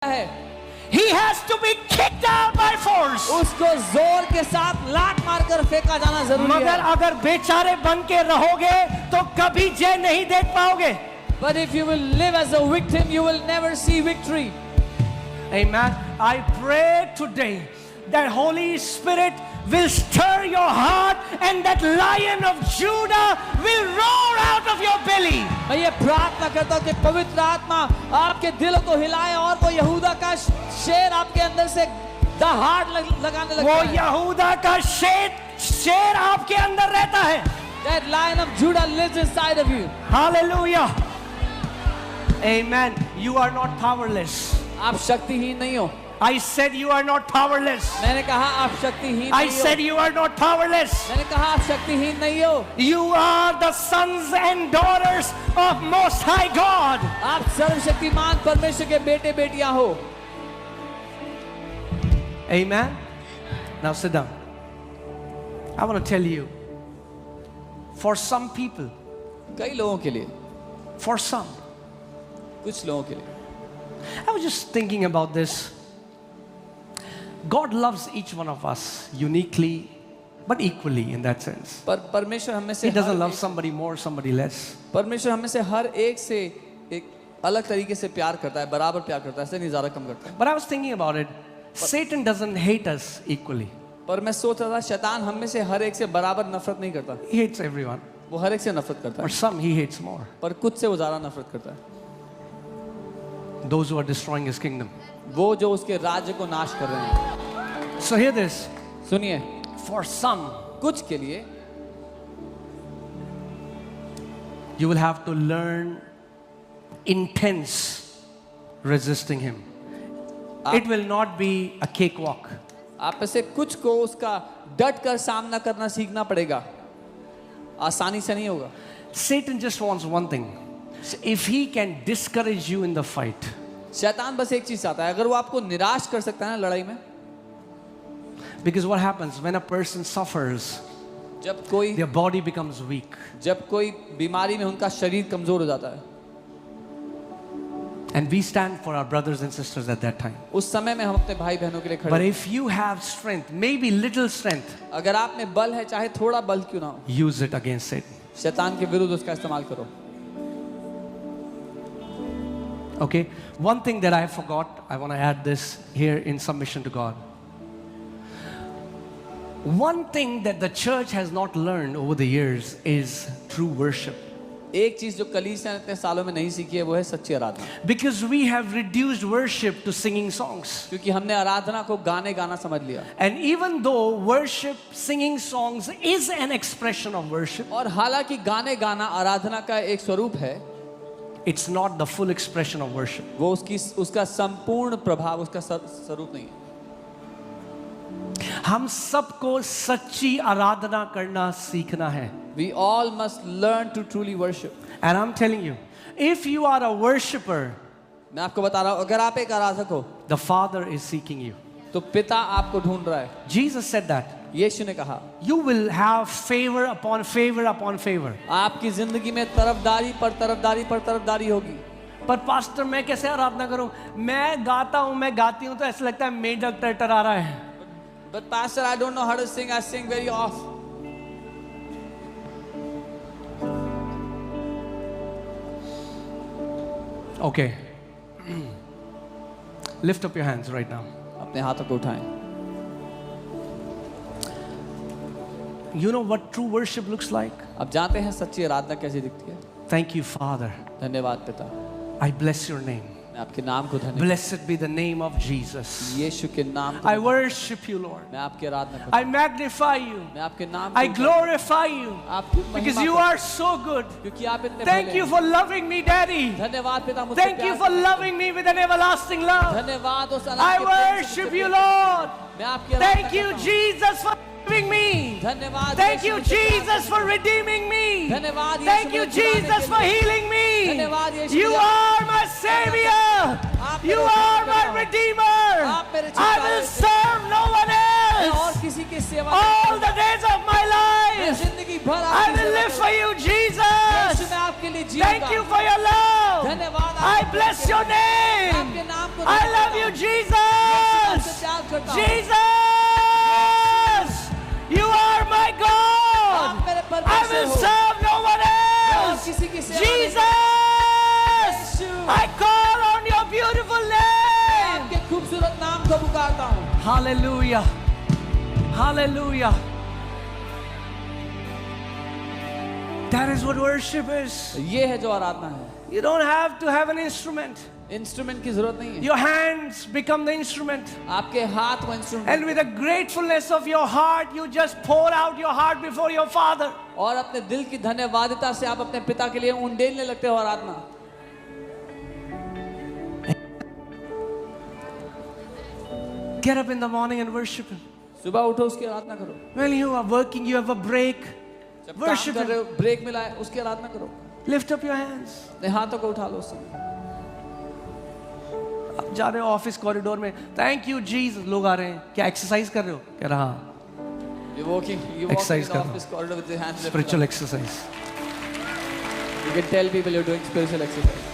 है, he has to be kicked out by force. उसको जोर के साथ लात मारकर फेंका जाना जरूरी मगर है। अगर बेचारे बन के रहोगे तो कभी जय नहीं देख पाओगे। But if you will live as a victim, you will never see victory. Amen. I pray today that Holy Spirit will stir your heart and that Lion of Judah will roar out of your belly. मैं ये प्रार्थना करता हूँ कि पवित्र आत्मा आपके दिल को हिलाए और वो यहूदा का शेर आपके अंदर से दहाड़ लगाने लगता वो है। यहूदा का शेर आपके अंदर रहता है। That Lion of Judah lives inside of you. Hallelujah. Amen. You are not powerless. आप शक्तिहीन नहीं हो। I said you are not powerless. मैंने कहा आप शक्तिहीन I नहीं हो। said you are not powerless. मैंने कहा आप शक्तिहीन नहीं हो। You are the sons and daughters of Most High God. आप सर्वशक्तिमान परमेश्वर के बेटे बेटियां हो। Amen. Now sit down. I want to tell you, for some people, कई लोगों के लिए, for some, कुछ लोगों के लिए, I was just thinking about this. God loves each one of us uniquely, but equally in that sense. पर परमेश्वर हमें से He doesn't love somebody more, somebody less. परमेश्वर हमें से हर एक से एक अलग तरीके से प्यार करता है, बराबर प्यार करता है, ऐसे नहीं ज़्यादा कम करता है। But I was thinking about it. Satan doesn't hate us equally. पर मैं सोच रहा था शैतान हम में से हर एक से बराबर नफरत नहीं करता। He hates everyone. वो हर एक से नफरत करता But है, some he hates more. पर कुछ से वो ज़्यादा नफरत करता है। Those who are destroying his kingdom. वो जो उसके राज्य को नाश कर रहे हैं। So hear this. सुनिए, For some, कुछ के लिए you will have to learn intense resisting him. It will not be a cakewalk. आप में से कुछ को उसका डट कर सामना करना सीखना पड़ेगा, आसानी से नहीं होगा। Satan just wants one thing. If he can discourage you in the fight, शैतान बस एक चीज चाहता है, अगर वो आपको निराश कर सकता है ना लड़ाई में। because what happens when a person suffers, जब कोई their body becomes weak. बीमारी में उनका शरीर कमजोर हो जाता है, And we stand for our brothers and sisters at that time. उस समय में हम अपने भाई बहनों के लिए खड़े But हैं। if you have strength, maybe little strength, अगर आप में बल है, चाहे थोड़ा बल क्यों ना हो, use it against Satan. शैतान के विरुद्ध उसका इस्तेमाल करो। Okay? One thing that I forgot, I want to add this here in submission to God. One thing that the church has not learned over the years is true worship. एक चीज जो कलीसिया ने इतने सालों में नहीं सीखी है वो है सच्ची आराधना, Because we have reduced worship to singing songs. क्योंकि हमने आराधना को गाने गाना समझ लिया। And even though worship, singing songs is an expression of worship, और हालांकि गाने गाना आराधना का एक स्वरूप है, it's not the full expression of worship. वो उसका संपूर्ण प्रभाव, उसका स्वरूप नहीं है। हम सबको सच्ची आराधना करना सीखना है. We all must learn to truly worship. And I'm telling you, if you are a worshipper, मैं आपको बता रहा हूँ, अगर आप एक आराधक हो the Father is seeking you. तो पिता आपको ढूंढ रहा है। Jesus said that. यीशु ने कहा, You will have favor upon favor upon favor. आपकी जिंदगी में तरफदारी पर तरफदारी पर तरफदारी होगी। पर पास्टर मैं कैसे आराधना करूं? मैं गाता हूं, मैं गाती हूं तो ऐसा लगता है मेढक टरटर आ रहा है. But pastor, I don't know how to sing. I sing very off. Okay. Lift up your hands right now. अपने हाथों को उठाएं। You know what true worship looks like? आप जानते हैं सच्ची आराधना कैसी दिखती है? Thank you, Father. धन्यवाद पिता, I bless your name. मैं आपके नाम को धन्यवाद। Blessed be the name of Jesus. यीशु के नाम को I worship you, Lord. मैं आपकी आराधना करता I magnify you. हूं। मैं आपके नाम I को glorify you. आपकी Because महिमा you करता are so good. हूं, क्योंकि आप इतने Thank भले you हैं। for loving me, Daddy. धन्यवाद पिता, मुझसे Thank you प्यार for करते हैं। loving me with an everlasting love. धन्यवाद उस अनंत I के प्रेम से worship मुझसे you, प्यार Lord. करते हैं। मैं आपकी आराधना Thank you, करता हूं। Jesus, for loving me. धन्यवाद Thank यीशु, you, मुझसे प्यार Jesus, करते for हैं। redeeming me. धन्यवाद यीशु, Thank you, मुझे छुड़ाने Jesus, के for लिए। healing me. धन्यवाद यीशु, You मुझे- are my Savior. आप You मेरे are my छुड़ाने- Redeemer. आप मेरे I छुड़ाने will के- serve no one मैं और else. किसी की सेवा All the days of my मैं life, जिंदगी भर I आपकी will सेवा live for you, Yeshu, Jesus. मैं आपके लिए जीऊंगा। Thank you for your love. धन्यवाद I आपके bless प्यार your के लिए। name. आपके नाम को I love धन्यवाद। you, से Jesus. प्यार करता हूँ। Jesus, you are my God. आप मेरे I परमेश्वर will हो। serve no one और else. किसी की सेवा नहीं। Jesus, Yeshu. I call on your beautiful name. आपके खूबसूरत नाम को पुकारता हूँ। Hallelujah. Hallelujah. That is what worship is. ये है जो आराधना है। You don't have to have an instrument. Instrument की जरूरत नहीं है। Your hands become the instrument. आपके हाथ वो instrument, And with the gratefulness of your heart, you just pour out your heart before your Father. और अपने दिल की धन्यवादिता से आप अपने पिता के लिए उंडेलने लगते हो आराधना। Get up in the morning and worship Him. सुबह उठो उसकी आराधना करो। When you are working, you have a break. जब काम Worship कर रहे Him. हो, ब्रेक मिला है, उसकी आराधना करो। Lift up your hands. अपने हाथों को उठा लो उस समय। आप जा रहे हो ऑफिस कॉरिडोर में, थैंक यू जीसस, लोग आ रहे हैं, क्या एक्सरसाइज कर रहे हो? कह रहा हाँ, You walking in Exercise the कर रहा office corridor with your hands lifted spiritual up. Exercise. You can tell people you're doing spiritual exercise.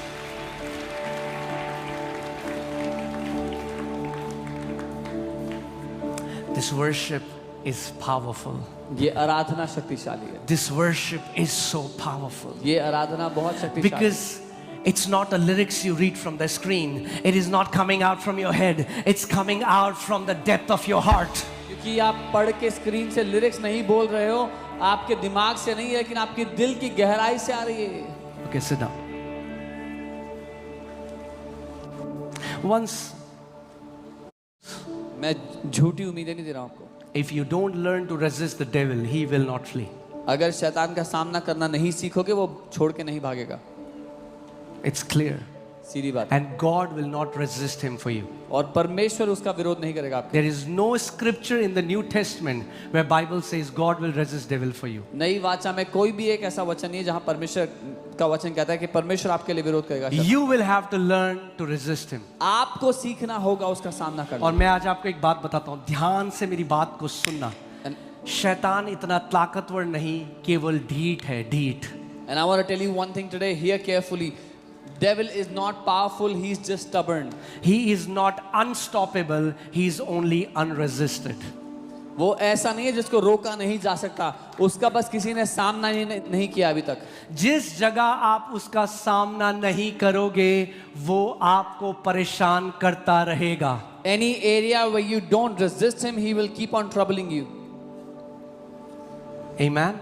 This worship is powerful. ये आराधना शक्तिशाली है। This worship is so powerful. ये आराधना बहुत शक्तिशाली है। Because it's not the lyrics you read from the screen. It is not coming out from your head. It's coming out from the depth of your heart. क्योंकि आप पढ़ के screen से lyrics नहीं बोल रहे हो, आपके दिमाग से नहीं है, लेकिन आपके दिल की गहराई से आ रही है। Okay, sit down. Once, मैं झूठी उम्मीदें नहीं दे रहा हूं आपको। if you don't learn to resist the devil, he will not flee. अगर शैतान का सामना करना नहीं सीखोगे, वो छोड़ के नहीं भागेगा। It's clear. सीधी बात। And God will not resist him for you. और परमेश्वर उसका विरोध नहीं करेगा आपका। There is no scripture in the New Testament where Bible says God will resist devil for you. नई वाचा में कोई भी एक ऐसा वचन नहीं है जहां परमेश्वर का वचन कहता है कि परमेश्वर आपके लिए विरोध करेगा। You will have to learn to resist him. आपको सीखना होगा उसका सामना और करना। मैं आज आपको एक बात बताता हूँ, ध्यान से मेरी बात को सुनना। शैतान इतना ताकतवर नहीं, केवल ढीठ है, ढीठ। And I want to tell you one thing today, hear carefully. Devil is not powerful, he's just stubborn. He is not unstoppable, he is only unresisted. वो ऐसा नहीं है जिसको रोका नहीं जा सकता, उसका बस किसी ने सामना नहीं किया अभी तक। जिस जगह आप उसका सामना नहीं करोगे, वो आपको परेशान करता रहेगा। Any area where you don't resist him, he will keep on troubling you. Amen.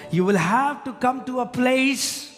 You will have to come to a place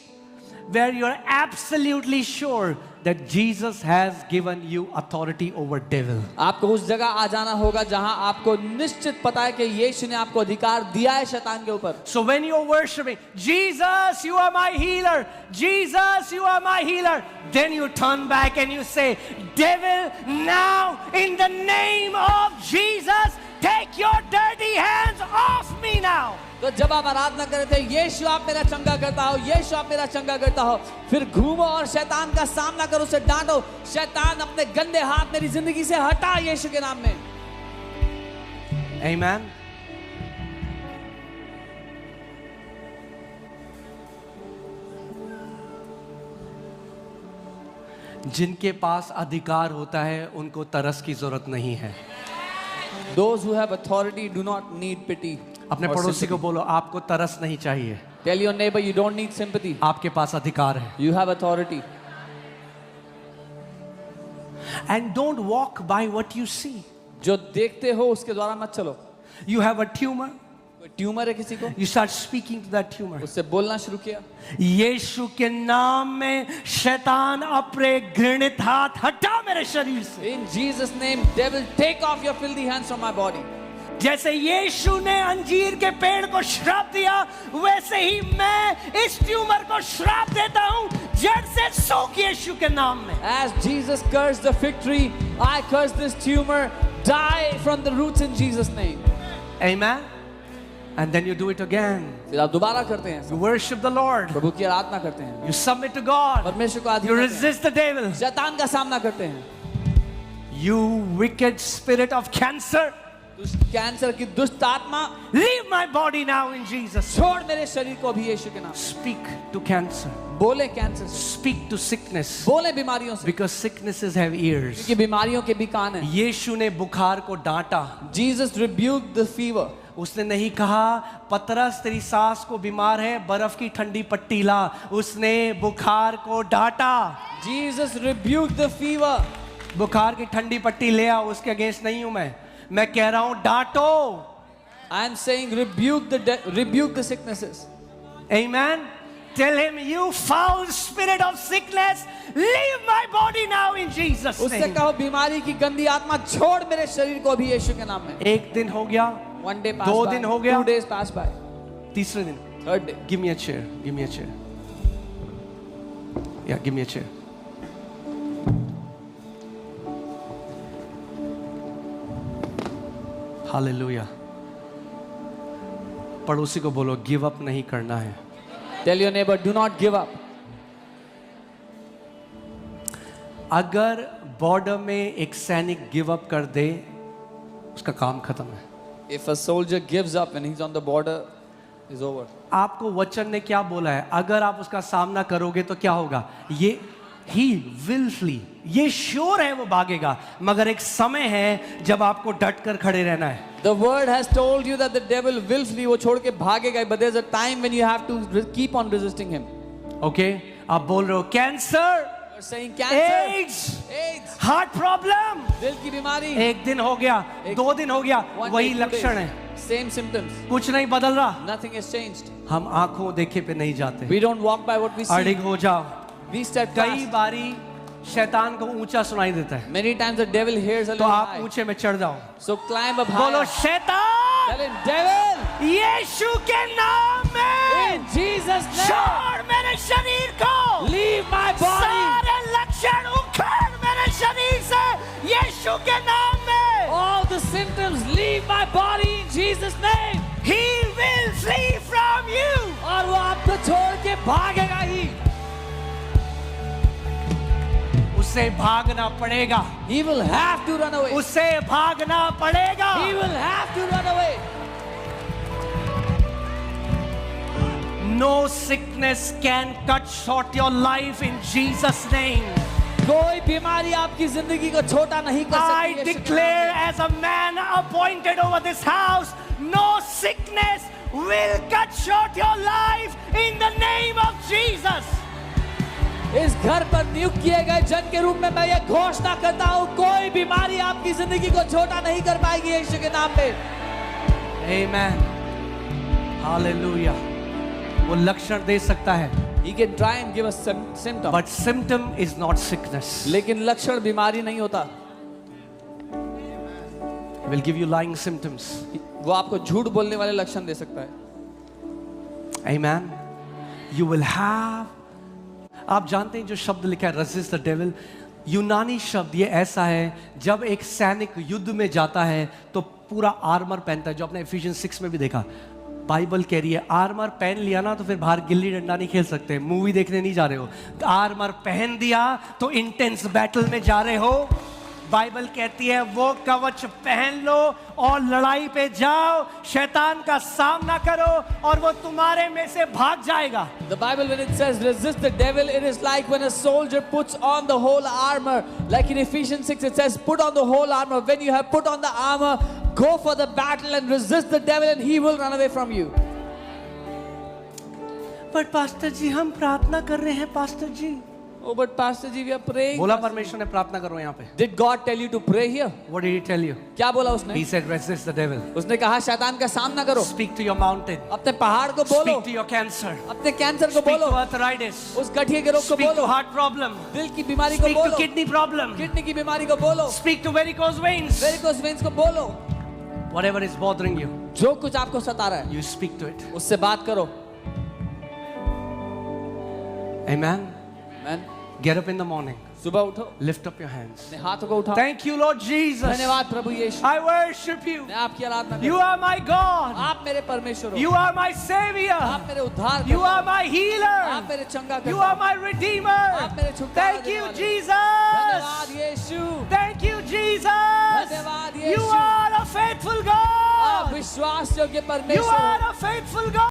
where you're absolutely sure that Jesus has given you authority over devil. आपको उस जगह आ जाना होगा जहां आपको निश्चित पता है कि यीशु ने आपको अधिकार दिया है शैतान के ऊपर। So when you're worshiping, Jesus, you are my healer. Jesus, you are my healer. Then you turn back and you say, devil, now in the name of Jesus, take your dirty hands off me now. तो जब आप आराधना कर रहे थे, यीशु आप मेरा चंगा करता हो, यीशु आप मेरा चंगा करता हो, फिर घूमो और शैतान का सामना करो, उसे डांटो, शैतान अपने गंदे हाथ मेरी जिंदगी से हटा यीशु के नाम में। Amen. जिनके पास अधिकार होता है उनको तरस की जरूरत नहीं है। Those who have authority do not need pity. अपने or पड़ोसी को sympathy. बोलो, आपको तरस नहीं चाहिए, Tell your neighbor you don't need sympathy. आपके पास अधिकार है। You have authority. And don't walk by what you see. जो देखते हो उसके द्वारा मत चलो। You have a tumor, कोई ट्यूमर है किसी को, you start speaking to that tumor. उससे बोलना शुरू किया। यीशु के नाम में शैतान अपने घृणित हाथ हटा मेरे शरीर से। In Jesus' name, devil, take off your filthy hands from my body. जैसे यीशु ने अंजीर के पेड़ को श्राप दिया, वैसे ही मैं इस ट्यूमर को श्राप देता हूं, जड़ से सूख यीशु के नाम में। As Jesus cursed the fig tree, I curse this tumor. Die from the roots in Jesus' name. Amen. And then you do it again. फिर आप दोबारा करते हैं, You worship the Lord. प्रभु की आराधना करते हैं, You submit to God. परमेश्वर को You अधीन करते हैं, resist the devil. शैतान का सामना करते हैं। You wicked spirit of cancer. Cancer की दुष्ट आत्मा, leave my body now in Jesus. छोड़ मेरे शरीर को भी यीशु के नाम। Speak to cancer. बोले कैंसर से, Speak to sickness. बोले बीमारियों से, Because sicknesses have ears. क्योंकि बीमारियों के भी कान हैं। यीशु ने बुखार को डांटा। Jesus rebuked the fever. उसने नहीं कहा पतरस तेरी सास को बीमार है, बर्फ की ठंडी पट्टी ला। उसने बुखार को डांटा। Jesus rebuked the fever. बुखार की ठंडी पट्टी ले आओ, उसके अगेंस्ट नहीं हूं मैं कह रहा हूं डांटो। I am saying rebuke the sicknesses. Amen. Tell him, you foul spirit of sickness, leave my body now in Jesus उससे name. कहो बीमारी की गंदी आत्मा छोड़ मेरे शरीर को भी यीशु के नाम में। एक दिन हो गया, 1 day passed दो by, दिन हो गया, 2 days passed by, तीसरे दिन, 3rd day. give me a chair, give me a chair. Yeah, give me a chair. Hallelujah. पड़ोसी को बोलो गिव अप नहीं करना है। Tell your neighbor, do not give up. अगर बॉर्डर में एक सैनिक गिव अप कर दे, उसका काम खत्म है। If a soldier gives up when he's on the border, it's over. आपको वचन ने क्या बोला है? अगर आप उसका सामना करोगे तो क्या होगा? ये ही विल फ्ली, ये श्योर है वो भागेगा, मगर एक समय है जब आपको डट कर खड़े रहना है। The word has told you that the devil will flee, वो छोड़ के भागेगा, but there's a time when you have to keep on resisting him. Okay, आप बोल रहे हो cancer, You're saying cancer, AIDS, heart problem, दिल की बीमारी, एक दिन हो गया, 2 दिन हो गया, 1 day, वही 2 लक्षण days, है, same symptoms. कुछ नहीं बदल रहा। Nothing has changed. हम आंखों देखे पे नहीं जाते, We don't walk by what we see. अडिग हो जाओ। We step कई fast. बारी शैतान को ऊंचा सुनाई देता है, Many times the devil hears a तो little आप high. ऊंचे में चढ़ जाओ, So climb up बोलो high. शैतान Tell him, devil, यीशु के नाम में in Jesus' name, छोड़ मेरे शरीर को, leave my body. सारे लक्षण उखाड़ मेरे शरीर से यीशु के नाम में। All the symptoms, leave my body in Jesus' name. He will flee from you. और वो आपको छोड़ के भागेगा ही. उससे भागना पड़ेगा, He will have to run away. उससे भागना पड़ेगा। He will have to run away. No sickness can cut short your life in Jesus name. कोई बीमारी आपकी जिंदगी को छोटा नहीं कर सकती। I यीशु के declare नाम as a man appointed over this house, no sickness will cut short your life in the name of Jesus. में। इस घर पर नियुक्त किए गए जन के रूप में मैं ये घोषणा करता हूँ, कोई बीमारी आपकी जिंदगी को छोटा नहीं कर पाएगी यीशु के नाम पे। Amen. Hallelujah. वो लक्षण दे सकता है, He can try and give us some symptom, but symptom is not sickness. लेकिन लक्षण बीमारी नहीं होता। He will give you lying symptoms. वो आपको झूठ बोलने वाले लक्षण दे सकता है। Amen. You will have. आप जानते हैं जो शब्द लिखा है resist the devil, यूनानी शब्द ये ऐसा है, जब एक सैनिक युद्ध में जाता है तो पूरा आर्मर पहनता है, जो आपने Ephesians 6 में भी देखा। बाइबल कह रही है आर्मर पहन लिया ना तो फिर बाहर गिल्ली डंडा नहीं खेल सकते, मूवी देखने नहीं जा रहे हो। आर्मर पहन दिया तो इंटेंस बैटल में जा रहे हो। बाइबल कहती है वो कवच पहन लो और लड़ाई पे जाओ, शैतान का सामना करो और वो तुम्हारे में से भाग जाएगा। The Bible when it says resist the devil, it is like when a soldier puts on the whole armor. Like in Ephesians 6 it says put on the whole armor. When you have put on the armor, go for the battle and resist the devil and he will run away from you. पर pastor ji हम प्रार्थना कर रहे हैं pastor ji. Oh, but Pastor ji, we are praying. बोला परमेश्वर ने प्रार्थना करो यहाँ पे। Did God tell you to pray here? What did he tell you? क्या बोला उसने? He said resist the devil. उसने कहा शैतान का सामना करो। Speak to your mountain. अपने पहाड़ को बोलो। Speak to your cancer. अपने कैंसर को Speak बोलो। to arthritis. उस गठिए के रोग को Speak to बोलो। heart problem. दिल की बीमारी को Speak to बोलो। kidney problem. किडनी की बीमारी को बोलो। Speak to varicose veins. Varicose veins को बोलो। Whatever is bothering you, जो कुछ आपको सता रहा है, you speak to it. उससे बात करो। Amen. Amen. Get up in the morning. सुबह उठो, Lift up your hands. अपने हाथों को उठाओ। Thank you, Lord Jesus. धन्यवाद प्रभु यीशु। I worship you. मैं आपकी आराधना करता You हूँ। are my God. आप मेरे परमेश्वर हो। You are my Savior. आप मेरे उद्धार You करता are हो। my आप healer. मेरे चंगा You करता are हो। my Redeemer. आप मेरे छुटकारा Thank देने you, वाले हो। Jesus. धन्यवाद यीशु। Thank you, Jesus. धन्यवाद You Yeshu. are a faithful आप God. विश्वास योग्य You परमेश्वर हो। are a faithful God.